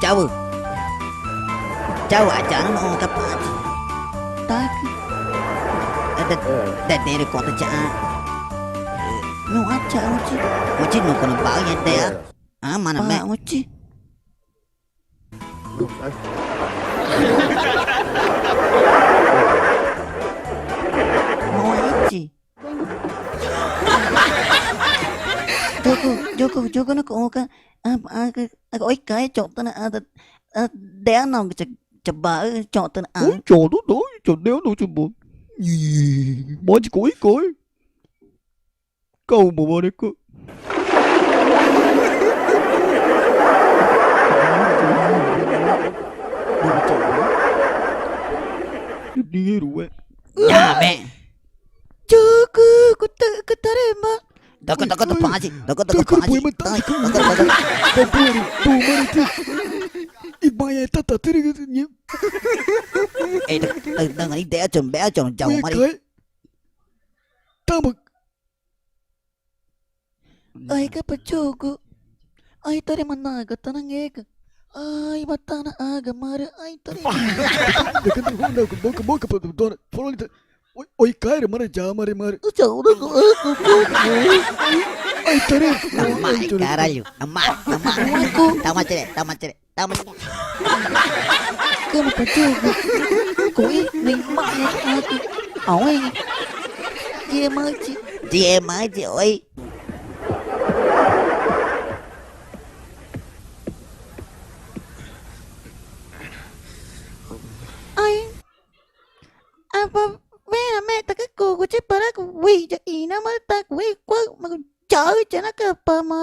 Cháu cháu aja mau kapan? Tak. Dari kota cak. No aja uci no kono bau ya deh. Ah mana me uci. Mau uci. Joko nó cũng cái ôi cái chọn tên là đéo nào chụp bờ chọn tên là Trời đó đó, trời đéo đâu cho bộ. Bỏ chỉ cối. Câu mà bỏ đấy cơ. Đi rồi. nhà mẹ Joko, kau tak ada Takut apa sih? Takut apa sih? Ibaya tata terigatnya. Dengan ini dia jauh mari. Tamak. Ay kapachogo. Ay tari managa tanang ega. Ay matana aga mara ay tari. Dekat hunda boka pada follow. Oi kair mana jamare mare. Jauh dah aku. Ay tare. Amak caralho. Amak. Tamat cere. Kamu pachogo. Koi ning mak aku. Awai. Dia maji. oi. Ay. Apa Mẹ mẹ ta cái cô của chết bà đã quỳ cho ý nó mới ta quỳ quá mà còn chở cho nó cơ bà mà